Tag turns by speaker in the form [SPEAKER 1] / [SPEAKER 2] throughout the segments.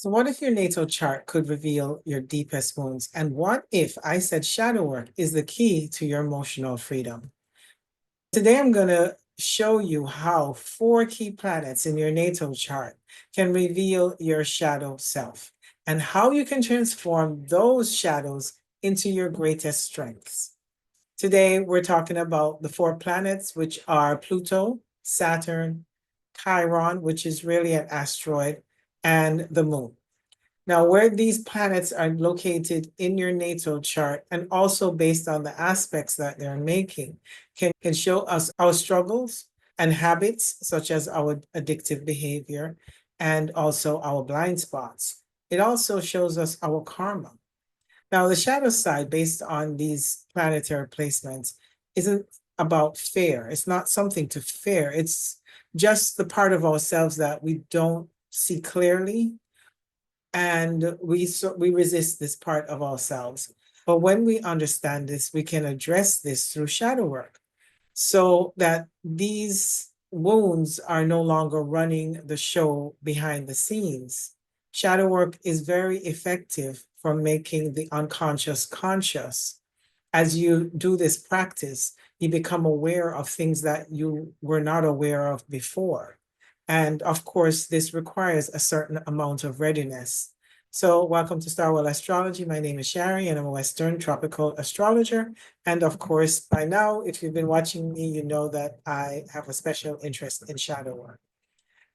[SPEAKER 1] So, what if your natal chart could reveal your deepest wounds? And what if I said shadow work is the key to your emotional freedom? Today, I'm going to show you how four key planets in your natal chart can reveal your shadow self and how you can transform those shadows into your greatest strengths. Today, we're talking about the four planets, which are Pluto, Saturn, Chiron, which is really an asteroid, and the moon. Now, where these planets are located in your natal chart and also based on the aspects that they're making can show us our struggles and habits, such as our addictive behavior and also our blind spots. It also shows us our karma. Now, the shadow side, based on these planetary placements, isn't about fear. It's not something to fear. It's just the part of ourselves that we don't see clearly, and we resist this part of ourselves. But when we understand this, we can address this through shadow work so that these wounds are no longer running the show behind the scenes. Shadow work is very effective for making the unconscious conscious. As you do this practice, you become aware of things that you were not aware of before. And of course, this requires a certain amount of readiness. So, welcome to Star Well Astrology. My name is Sharrie, and I'm a Western tropical astrologer. And of course, by now, if you've been watching me, you know that I have a special interest in shadow work.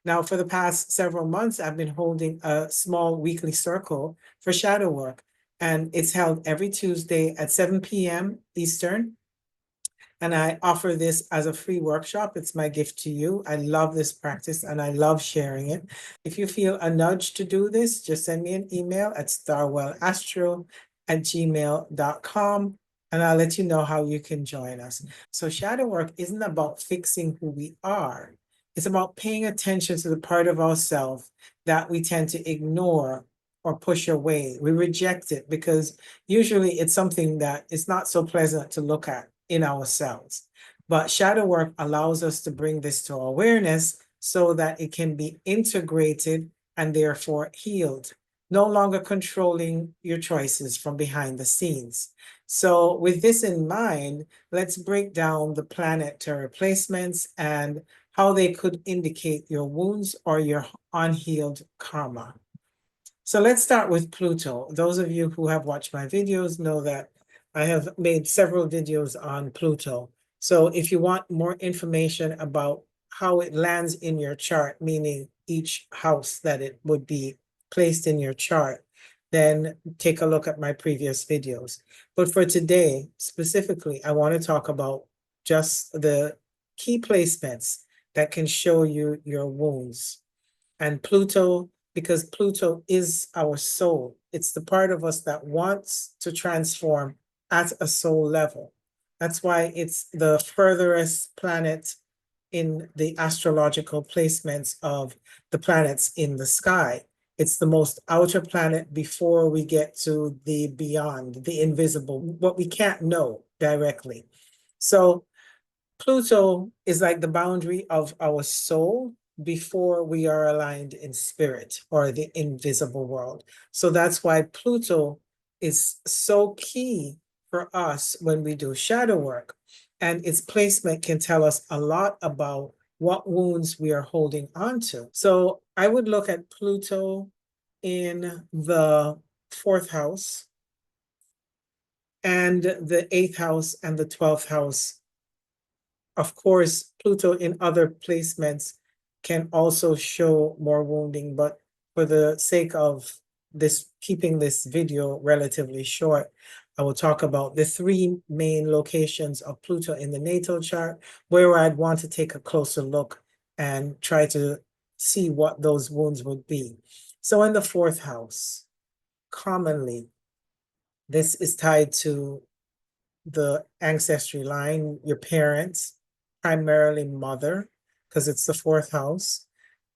[SPEAKER 1] Now, for the past several months, I've been holding a small weekly circle for shadow work, and it's held every Tuesday at 7 p.m. Eastern. And I offer this as a free workshop. It's my gift to you. I love this practice and I love sharing it. If you feel a nudge to do this, just send me an email at starwellastro@gmail.com and I'll let you know how you can join us. So, shadow work isn't about fixing who we are, it's about paying attention to the part of ourselves that we tend to ignore or push away. We reject it because usually it's something that is not so pleasant to look at in ourselves. But shadow work allows us to bring this to awareness so that it can be integrated and therefore healed, no longer controlling your choices from behind the scenes. So, with this in mind, let's break down the planetary placements and how they could indicate your wounds or your unhealed karma. So let's start with Pluto. Those of you who have watched my videos know that I have made several videos on Pluto. So if you want more information about how it lands in your chart, meaning each house that it would be placed in your chart, then take a look at my previous videos. But for today, specifically, I want to talk about just the key placements that can show you your wounds. And Pluto, because Pluto is our soul, it's the part of us that wants to transform at a soul level. That's why it's the furthest planet in the astrological placements of the planets in the sky. It's the most outer planet before we get to the beyond, the invisible, what we can't know directly. So Pluto is like the boundary of our soul before we are aligned in spirit or the invisible world. So that's why Pluto is so key for us when we do shadow work. And its placement can tell us a lot about what wounds we are holding on to. So I would look at Pluto in the fourth house and the eighth house and the 12th house. Of course, Pluto in other placements can also show more wounding, but for the sake of this, keeping this video relatively short, I will talk about the three main locations of Pluto in the natal chart where I'd want to take a closer look and try to see what those wounds would be. So in the fourth house, commonly, this is tied to the ancestry line, your parents, primarily mother, because it's the fourth house.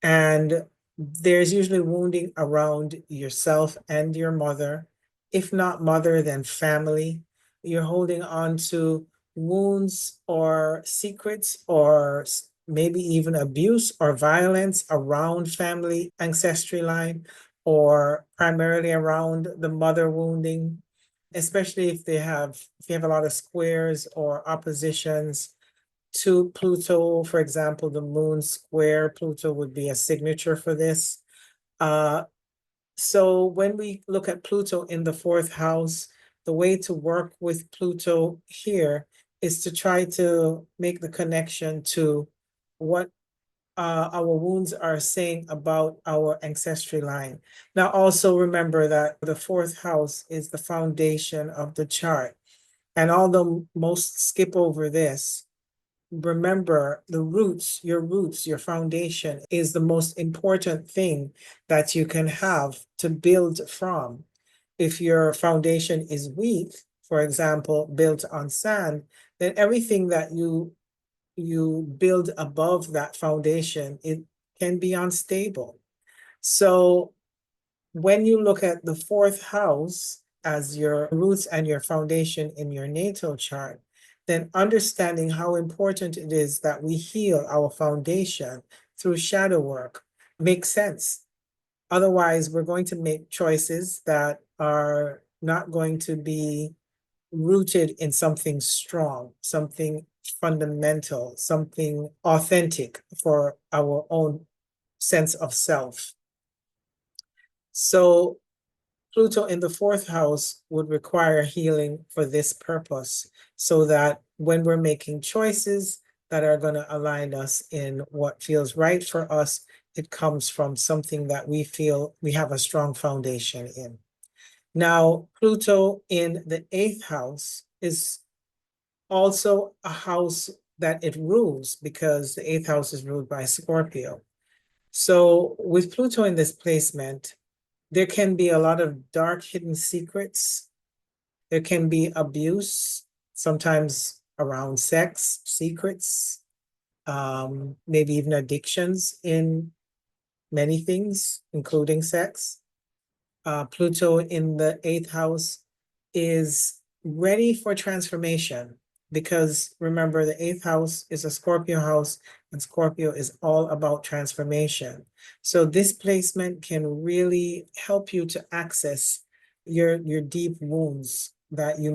[SPEAKER 1] And there's usually wounding around yourself and your mother. If not mother, then family. You're holding on to wounds or secrets or maybe even abuse or violence around family ancestry line. or primarily around the mother wounding, especially if you have a lot of squares or oppositions to Pluto. For example, the moon square Pluto would be a signature for this. Uh, so when we look at Pluto in the fourth house, the way to work with Pluto here is to try to make the connection to what our wounds are saying about our ancestry line. Now, also remember that the fourth house is the foundation of the chart. And although most skip over this, remember the roots, your foundation is the most important thing that you can have to build from. If your foundation is weak, for example, built on sand, then everything that you build above that foundation, it can be unstable. So when you look at the fourth house as your roots and your foundation in your natal chart, then understanding how important it is that we heal our foundation through shadow work makes sense. Otherwise, we're going to make choices that are not going to be rooted in something strong, something fundamental, something authentic for our own sense of self. So Pluto in the fourth house would require healing for this purpose, so that when we're making choices that are going to align us in what feels right for us, it comes from something that we feel we have a strong foundation in. Now, Pluto in the eighth house is also a house that it rules, because the eighth house is ruled by Scorpio. So with Pluto in this placement, there can be a lot of dark hidden secrets. There can be abuse, sometimes around sex, secrets, maybe even addictions in many things, including sex. Pluto in the eighth house is ready for transformation, because remember, the eighth house is a Scorpio house, and Scorpio is all about transformation. So this placement can really help you to access your deep wounds that you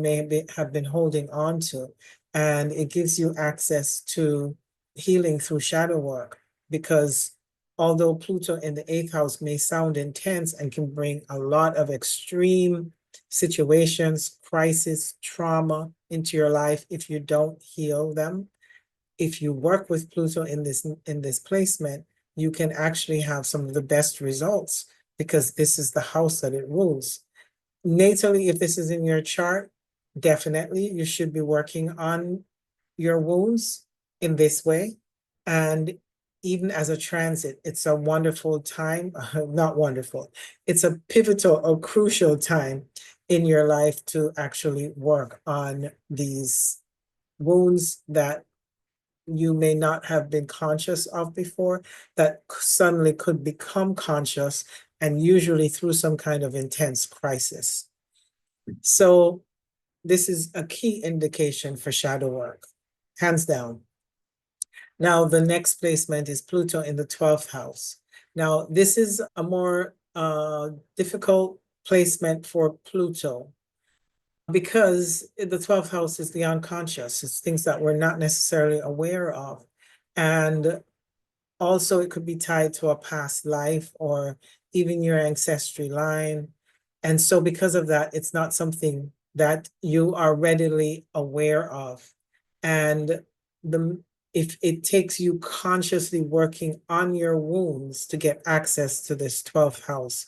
[SPEAKER 1] have been holding on to. And it gives you access to healing through shadow work, because although Pluto in the eighth house may sound intense and can bring a lot of extreme situations, crisis, trauma into your life if you don't heal them, if you work with Pluto in this placement, you can actually have some of the best results, because this is the house that it rules. Natally, if this is in your chart, definitely you should be working on your wounds in this way. And even as a transit, it's a wonderful time, not wonderful, it's a pivotal or crucial time in your life to actually work on these wounds that you may not have been conscious of before, that suddenly could become conscious, and usually through some kind of intense crisis. So this is a key indication for shadow work, hands down. Now, the next placement is Pluto in the 12th house. Now, this is a more difficult placement for Pluto, because the 12th house is the unconscious. It's things that we're not necessarily aware of. And also, it could be tied to a past life or even your ancestry line. And so because of that, it's not something that you are readily aware of. And the if it takes you consciously working on your wounds to get access to this 12th house,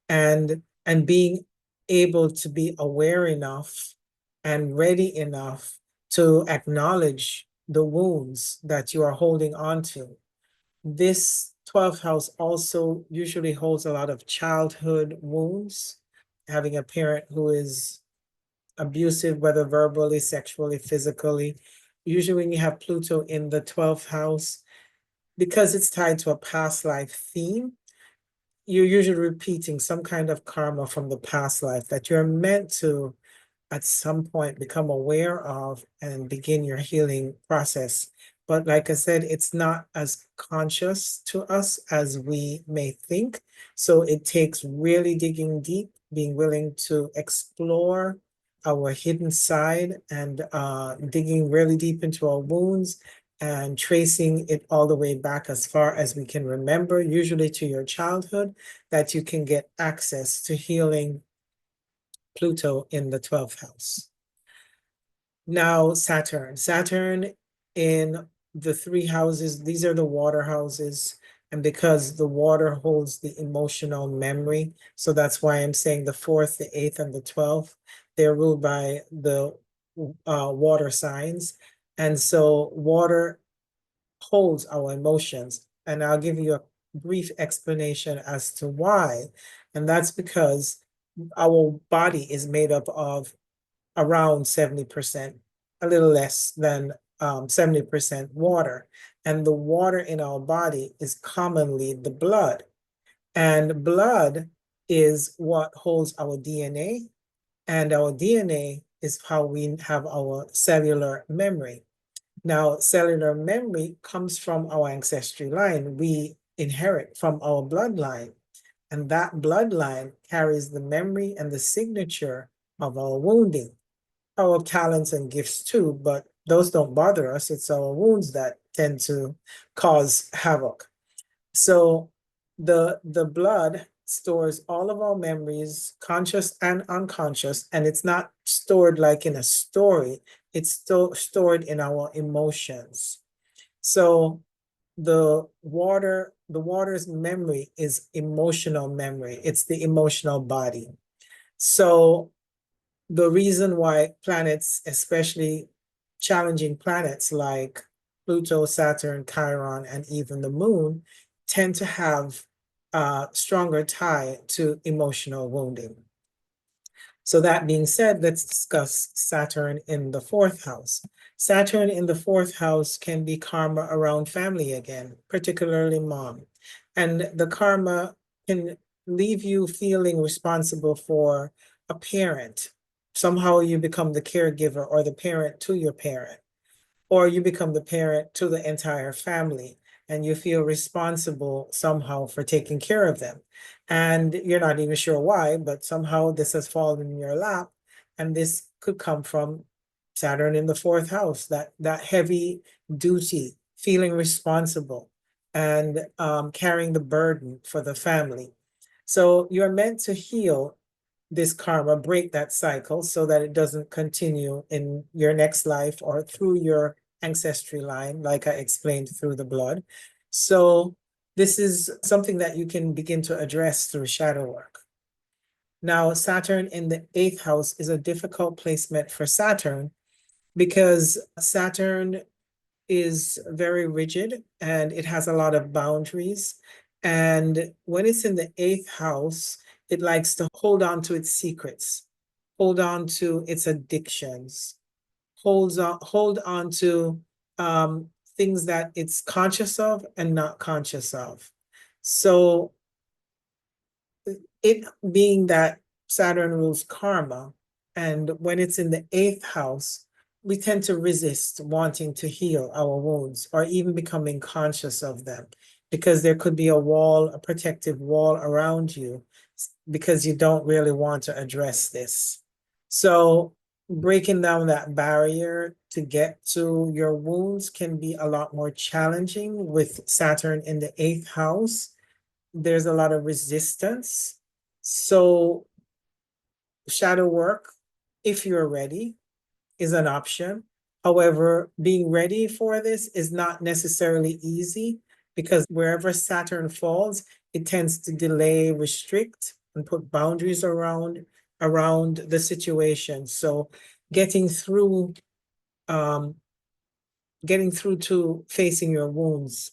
[SPEAKER 1] and being able to be aware enough and ready enough to acknowledge the wounds that you are holding on to. This 12th house also usually holds a lot of childhood wounds, having a parent who is abusive, whether verbally, sexually, physically. Usually when you have Pluto in the 12th house, because it's tied to a past life theme, you're usually repeating some kind of karma from the past life that you're meant to, at some point, become aware of and begin your healing process But like I said, it's not as conscious to us as we may think. So it takes really digging deep, being willing to explore our hidden side and digging really deep into our wounds and tracing it all the way back as far as we can remember, usually to your childhood, that you can get access to healing Pluto in the 12th house. Now, Saturn in the three houses, these are the water houses. And because the water holds the emotional memory, so that's why I'm saying the fourth, the eighth, and the 12th, they're ruled by the water signs. And so water holds our emotions. And I'll give you a brief explanation as to why. And that's because our body is made up of around 70%, a little less than 70% water. And the water in our body is commonly the blood. And blood is what holds our DNA. And our DNA is how we have our cellular memory. Now, cellular memory comes from our ancestry line. We inherit from our bloodline. And that bloodline carries the memory and the signature of our wounding, our talents and gifts too, but those don't bother us. It's our wounds that tend to cause havoc. So the blood stores all of our memories, conscious and unconscious, and it's not stored like in a story. It's still stored in our emotions. So the water's memory is emotional memory. It's the emotional body. So the reason why planets, especially challenging planets like Pluto, Saturn, Chiron, and even the moon, tend to have a stronger tie to emotional wounding. So that being said, let's discuss Saturn in the fourth house. Saturn in the fourth house can be karma around family again, particularly mom. And the karma can leave you feeling responsible for a parent. Somehow you become the caregiver or the parent to your parent, or you become the parent to the entire family and you feel responsible somehow for taking care of them. And you're not even sure why, but somehow this has fallen in your lap. And this could come from Saturn in the fourth house, that heavy duty, feeling responsible and carrying the burden for the family. So you're meant to heal this karma, break that cycle so that it doesn't continue in your next life or through your ancestry line, like I explained, through the blood. So this is something that you can begin to address through shadow work. Now, Saturn in the eighth house is a difficult placement for Saturn because Saturn is very rigid and it has a lot of boundaries. And when it's in the eighth house, it likes to hold on to its secrets, hold on to its addictions, hold on to things that it's conscious of and not conscious of. So it being that Saturn rules karma, and when it's in the eighth house, we tend to resist wanting to heal our wounds or even becoming conscious of them because there could be a wall, a protective wall around you because you don't really want to address this. So breaking down that barrier to get to your wounds can be a lot more challenging with Saturn in the eighth house. There's a lot of resistance. So shadow work, if you're ready, is an option. However, being ready for this is not necessarily easy because wherever Saturn falls, it tends to delay, restrict, and put boundaries around the situation. So getting through um, getting through to facing your wounds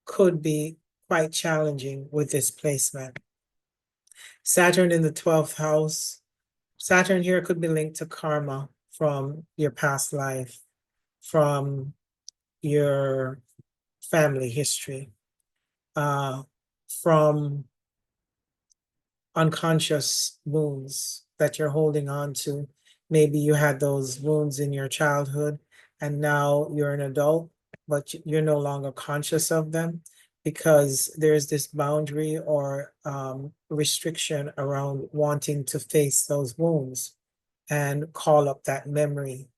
[SPEAKER 1] could be quite challenging with this placement. Saturn in the 12th house. Saturn here could be linked to karma from your past life, from your family history, from unconscious wounds that you're holding on to. Maybe you had those wounds in your childhood and now you're an adult but you're no longer conscious of them because there's this boundary or restriction around wanting to face those wounds and call up that memory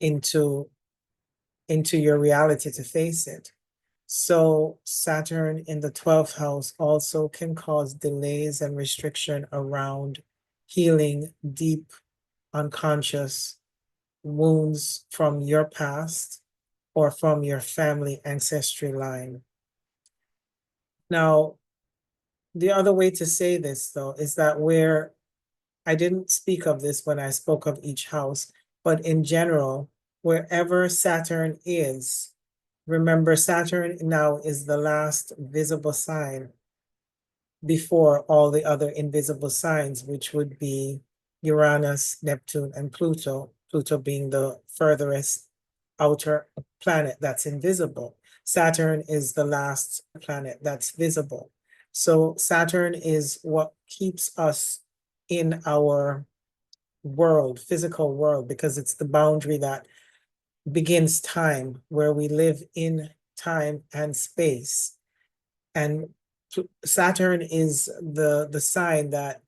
[SPEAKER 1] into your reality to face it. So Saturn in the 12th house also can cause delays and restriction around healing deep unconscious wounds from your past or from your family ancestry line. Now, the other way to say this, though, is that where I didn't speak of this when I spoke of each house, but in general, wherever Saturn is, remember Saturn now is the last visible sign before all the other invisible signs, which would be Uranus, Neptune, and Pluto, Pluto being the furthest outer planet that's invisible. Saturn is the last planet that's visible. So Saturn is what keeps us in our world, physical world, because it's the boundary that begins time, where we live in time and space. And Saturn is the sign that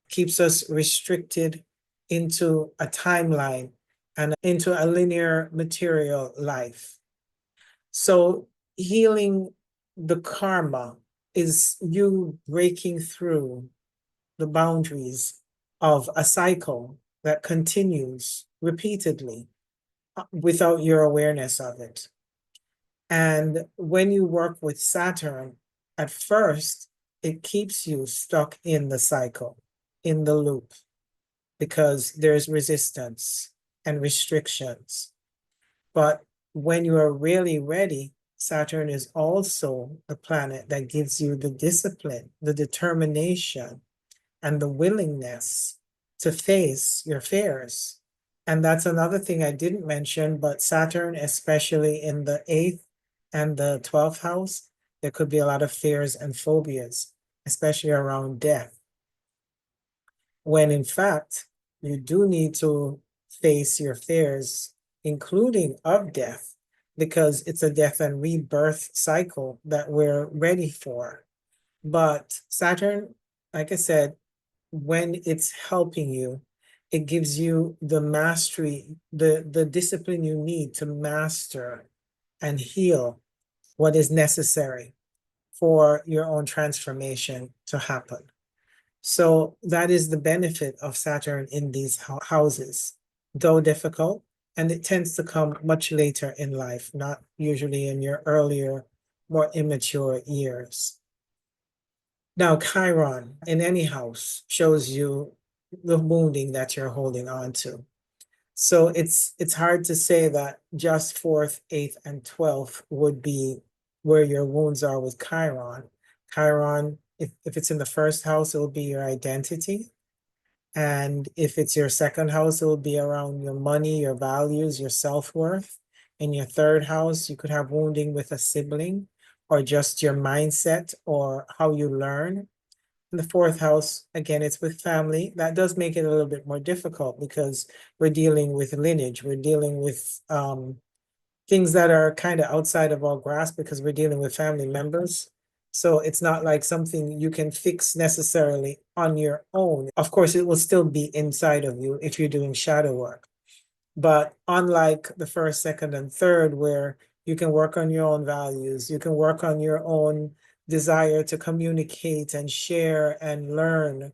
[SPEAKER 1] keeps us restricted into a timeline and into a linear material life. So healing the karma is you breaking through the boundaries of a cycle that continues repeatedly without your awareness of it. And when you work with Saturn, at first, it keeps you stuck in the cycle, in the loop, because there's resistance and restrictions. But when you are really ready, Saturn is also the planet that gives you the discipline, the determination, and the willingness to face your fears. And that's another thing I didn't mention, but Saturn, especially in the 8th and the 12th house, there could be a lot of fears and phobias, especially around death. When in fact, you do need to face your fears, including of death, because it's a death and rebirth cycle that we're ready for. But Saturn, like I said, when it's helping you, it gives you the mastery, the discipline you need to master and heal what is necessary for your own transformation to happen. So that is the benefit of Saturn in these houses, though difficult, and it tends to come much later in life, not usually in your earlier, more immature years. Now, Chiron in any house shows you the wounding that you're holding on to. So it's hard to say that just 4th, 8th, and 12th would be where your wounds are with Chiron. Chiron, if it's in the first house, it will be your identity. And if it's your second house, it will be around your money, your values, your self-worth. In your third house, you could have wounding with a sibling or just your mindset or how you learn. In the fourth house, again, it's with family. That does make it a little bit more difficult because we're dealing with lineage. We're dealing with things that are kind of outside of our grasp because we're dealing with family members. So it's not like something you can fix necessarily on your own. Of course, it will still be inside of you if you're doing shadow work. But unlike the first, second, and third, where you can work on your own values, you can work on your own desire to communicate and share and learn.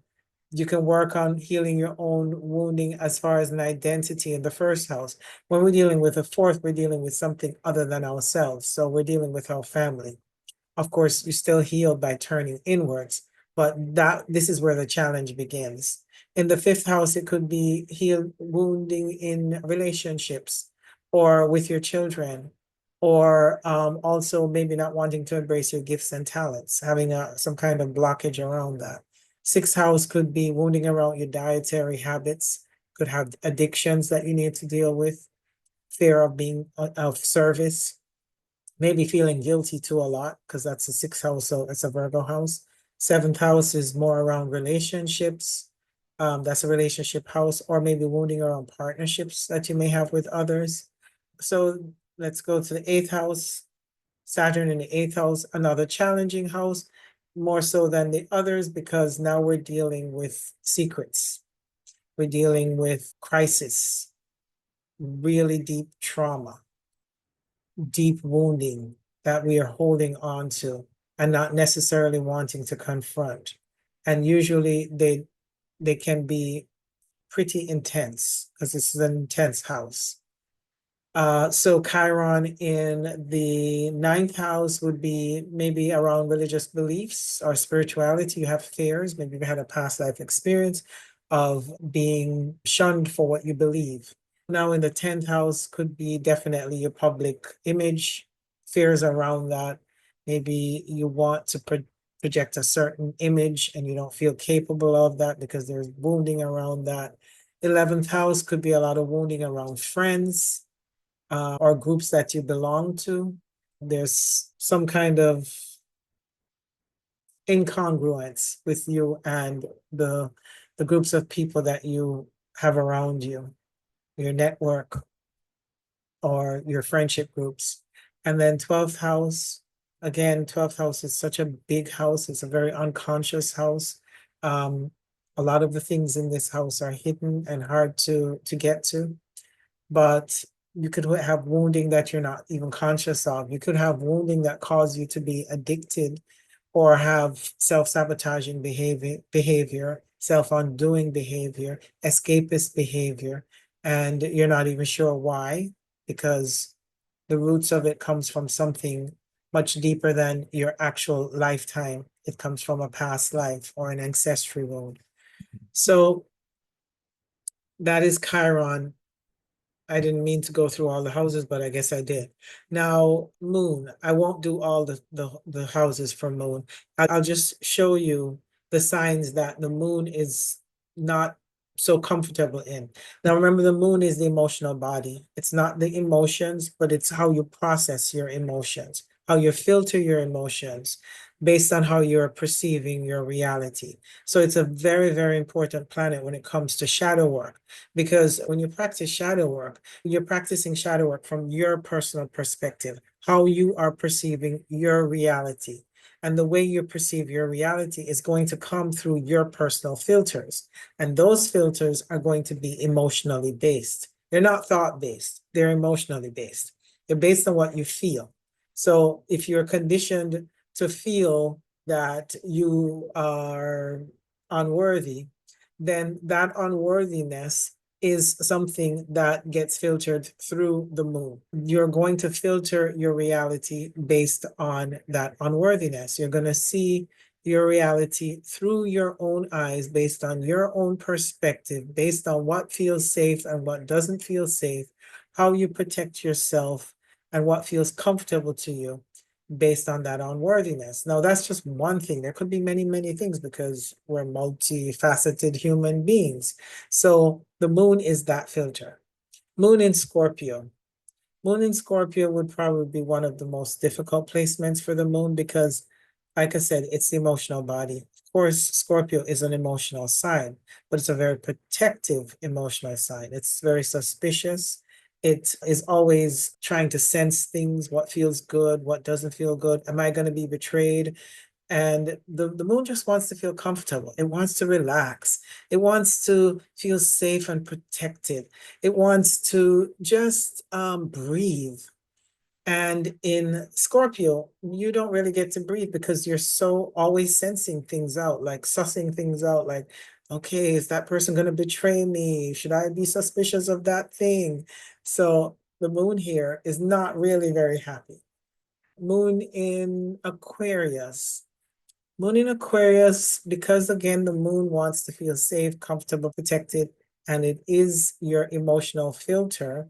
[SPEAKER 1] You can work on healing your own wounding as far as an identity in the first house. When we're dealing with a fourth, we're dealing with something other than ourselves. So we're dealing with our family. Of course, you still heal by turning inwards, but this is where the challenge begins. In the fifth house, it could be heal wounding in relationships or with your children, or also maybe not wanting to embrace your gifts and talents, having some kind of blockage around that. Sixth house could be wounding around your dietary habits, could have addictions that you need to deal with, fear of being of service, maybe feeling guilty too a lot because that's a sixth house, so it's a Virgo house. Seventh house is more around relationships. That's a relationship house, or maybe wounding around partnerships that you may have with others. So let's go to the eighth house. Saturn in the eighth house, another challenging house, more so than the others, because now we're dealing with secrets. We're dealing with crisis, really deep trauma, deep wounding that we are holding on to and not necessarily wanting to confront. And usually they can be pretty intense because this is an intense house. So Chiron in the ninth house would be maybe around religious beliefs or spirituality. You have fears, maybe you had a past life experience of being shunned for what you believe. Now in the 10th house could be definitely your public image, fears around that. Maybe you want to project a certain image and you don't feel capable of that because there's wounding around that. 11th house could be a lot of wounding around friends or groups that you belong to. There's some kind of incongruence with you and the groups of people that you have around you, your network or your friendship groups. And then 12th house, again, 12th house is such a big house. It's a very unconscious house. A lot of the things in this house are hidden and hard to get to. But you could have wounding that you're not even conscious of. You could have wounding that cause you to be addicted or have self-sabotaging behavior, self-undoing behavior, escapist behavior, and you're not even sure why, because the roots of it comes from something much deeper than your actual lifetime. It comes from a past life or an ancestry wound. So that is Chiron. I didn't mean to go through all the houses, but I guess I did. Now, moon. I won't do all the houses for moon. I'll just show you the signs that the moon is not so comfortable in. Now, remember, the moon is the emotional body. It's not the emotions, but it's how you process your emotions, how you filter your emotions based on how you're perceiving your reality. So it's a very, very important planet when it comes to shadow work, because when you practice shadow work, you're practicing shadow work from your personal perspective, how you are perceiving your reality. And the way you perceive your reality is going to come through your personal filters. And those filters are going to be emotionally based. They're not thought based, they're emotionally based. They're based on what you feel. So if you're conditioned to feel that you are unworthy, then that unworthiness is something that gets filtered through the moon. You're going to filter your reality based on that unworthiness. You're going to see your reality through your own eyes, based on your own perspective, based on what feels safe and what doesn't feel safe, how you protect yourself, and what feels comfortable to you based on that unworthiness. Now, that's just one thing. There could be many, many things because we're multifaceted human beings. So the moon is that filter. Moon in Scorpio. Moon in Scorpio would probably be one of the most difficult placements for the moon because, like I said, it's the emotional body. Of course, Scorpio is an emotional sign, but it's a very protective emotional sign. It's very suspicious. It is always trying to sense things, what feels good, what doesn't feel good. Am I going to be betrayed? And the moon just wants to feel comfortable. It wants to relax. It wants to feel safe and protected. It wants to just breathe. And in Scorpio, you don't really get to breathe because you're so always sensing things out, like sussing things out, like, okay, is that person going to betray me? Should I be suspicious of that thing? So the moon here is not really very happy. Moon in Aquarius. Moon in Aquarius, because again, the moon wants to feel safe, comfortable, protected, and it is your emotional filter.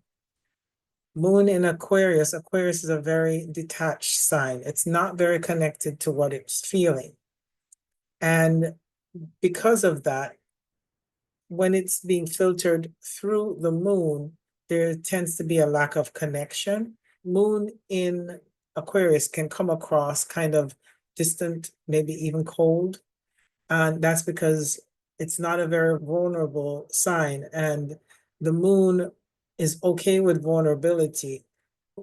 [SPEAKER 1] Moon in Aquarius, Aquarius is a very detached sign. It's not very connected to what it's feeling. And because of that, when it's being filtered through the moon, there tends to be a lack of connection. Moon in Aquarius can come across kind of distant, maybe even cold. And that's because it's not a very vulnerable sign. And the moon is okay with vulnerability,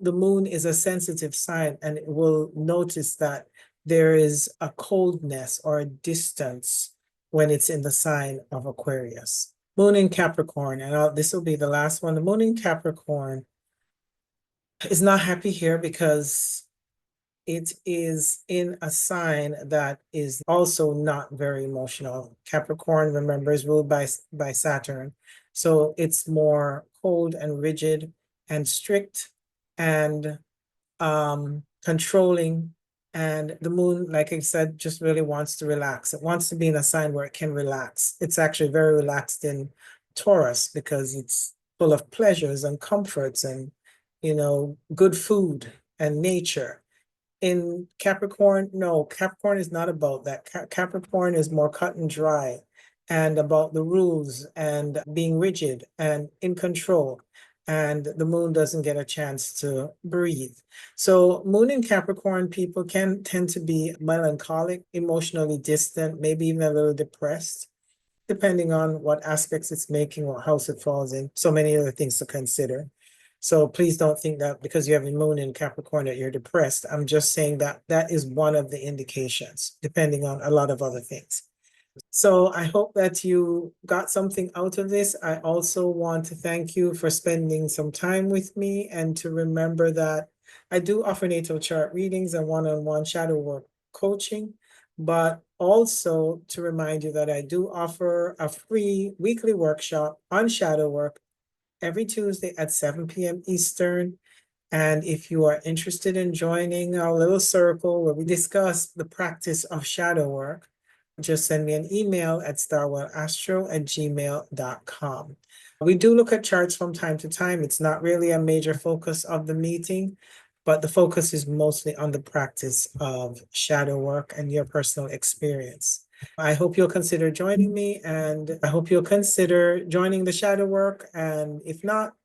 [SPEAKER 1] The moon is a sensitive sign, and it will notice that there is a coldness or a distance when it's in the sign of Aquarius. Moon in Capricorn, and this will be the last one. The moon in Capricorn is not happy here because it is in a sign that is also not very emotional. Capricorn, remember, is ruled by Saturn. So it's more cold and rigid and strict and controlling. And the moon, like I said, just really wants to relax. It wants to be in a sign where it can relax. It's actually very relaxed in Taurus because it's full of pleasures and comforts and, good food and nature. In Capricorn, no, Capricorn is not about that. Capricorn is more cut and dry and about the rules and being rigid and in control. And the moon doesn't get a chance to breathe. So moon in Capricorn people can tend to be melancholic, emotionally distant, maybe even a little depressed, depending on what aspects it's making, what house it falls in. So many other things to consider. So please don't think that because you have a moon in Capricorn that you're depressed. I'm just saying that that is one of the indications, depending on a lot of other things. So I hope that you got something out of this. I also want to thank you for spending some time with me and to remember that I do offer natal chart readings and one-on-one shadow work coaching, but also to remind you that I do offer a free weekly workshop on shadow work every Tuesday at 7 p.m. Eastern. And if you are interested in joining our little circle where we discuss the practice of shadow work, just send me an email at starwellastro@gmail.com. We do look at charts from time to time. It's not really a major focus of the meeting, but the focus is mostly on the practice of shadow work and your personal experience. I hope you'll consider joining me, and I hope you'll consider joining the shadow work. And if not,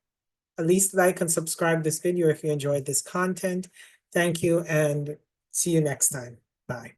[SPEAKER 1] at least like and subscribe this video if you enjoyed this content. Thank you and see you next time. Bye.